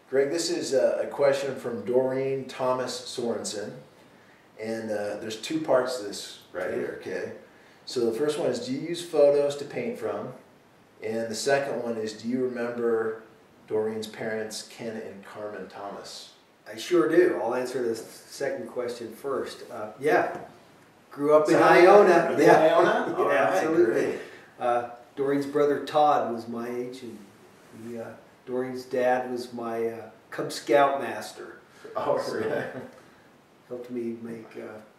Greg, this is a question from Doreen Sorensen, and there's two parts to this right here, okay? So the first one is, do you use photos to paint from? And the second one is, do you remember Doreen's parents, Ken and Carmen Thomas? I sure do. I'll answer the second question first. Yeah, grew up in Iona. Yeah, Iona? Yeah, absolutely. Doreen's brother Todd was my age, and Doreen's dad was my Cub Scout master. Oh, really? Helped me make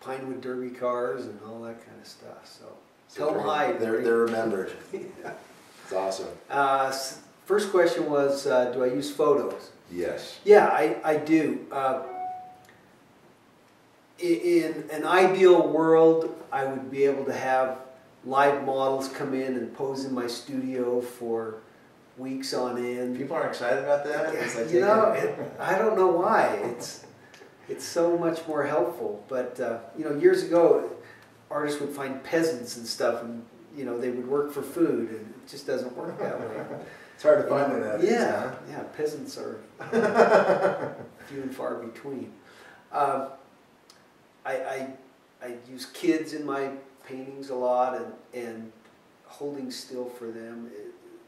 Pinewood Derby cars and all that kind of stuff. So Tell them hi. They're remembered. Yeah. It's awesome. First question was, do I use photos? Yes. Yeah, I do. In an ideal world, I would be able to have live models come in and pose in my studio for weeks on end. People aren't excited about that? It's like, you know, I don't know why. It's so much more helpful. But you know, years ago, artists would find peasants and stuff, and you know, they would work for food, and it just doesn't work that way. It's hard to find that. Yeah, yeah. Peasants are few and far between. I use kids in my paintings a lot, and holding still for them,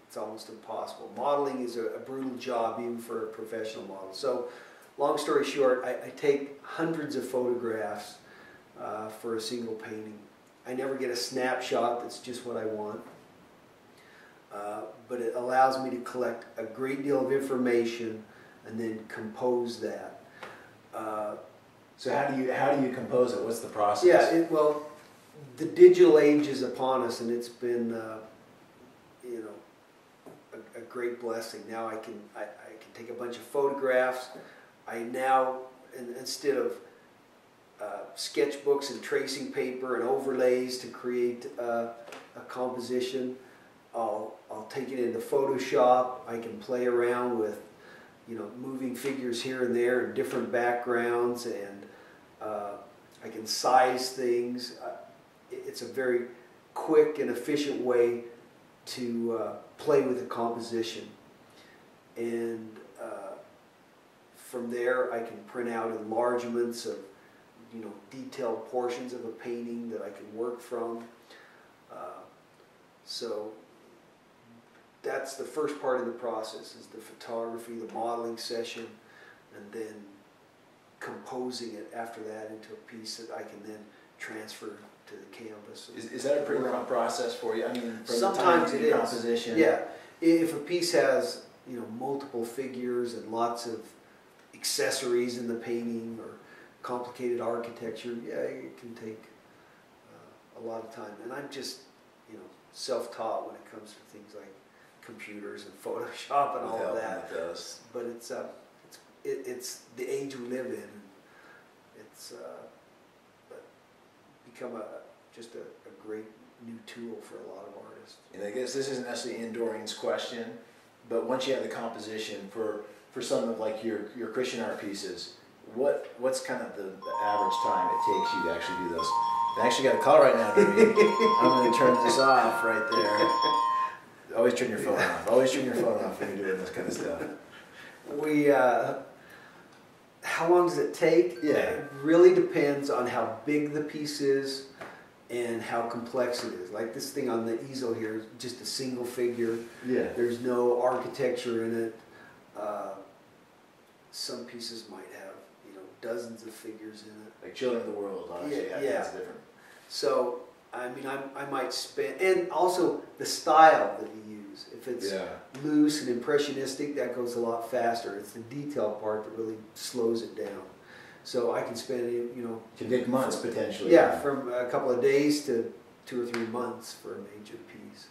it's almost impossible. Modeling is a brutal job, even for a professional model. So, long story short, I take hundreds of photographs for a single painting. I never get a snapshot that's just what I want, but it allows me to collect a great deal of information and then compose that. So how do you compose it? What's the process? Yeah, well, the digital age is upon us, and it's been you know, a great blessing. Now I can take a bunch of photographs. I now, instead of sketchbooks and tracing paper and overlays to create a composition, I'll take it into Photoshop. I can play around with, you know, moving figures here and there in different backgrounds, and I can size things. It's a very quick and efficient way to play with a composition, and from there I can print out enlargements of, you know, detailed portions of a painting that I can work from. So that's the first part of the process, is the photography, the modeling session, and then composing it after that into a piece that I can then transfer to the canvas. Is that a pretty long process for you? I mean, from sometimes the time it to is. composition. Yeah, if a piece has, you know, multiple figures and lots of accessories in the painting or complicated architecture, yeah, it can take a lot of time. And I'm just, you know, self-taught when it comes to things like computers and Photoshop and all of that. But it's the age we live in. It's become just a great new tool for a lot of artists. And I guess this isn't necessarily in Doreen's question, but once you have the composition for some of like your Christian art pieces, what's kind of the average time it takes you to actually do those? I actually got a call right now, Doreen. I'm going to turn this off right there. Always turn your phone off. Always turn your phone off when you're doing this kind of stuff. How long does it take? Yeah. It really depends on how big the piece is and how complex it is. Like this thing on the easel here is just a single figure. Yeah. There's no architecture in it. Some pieces might have, you know, dozens of figures in it. Like Children of the World, honestly, yeah, that's different. So, I mean, I might spend, and also the style that you use. If it's loose and impressionistic, that goes a lot faster. It's the detail part that really slows it down. So I can spend, you know, can take months potentially. Yeah, from a couple of days to 2 or 3 months for a major piece.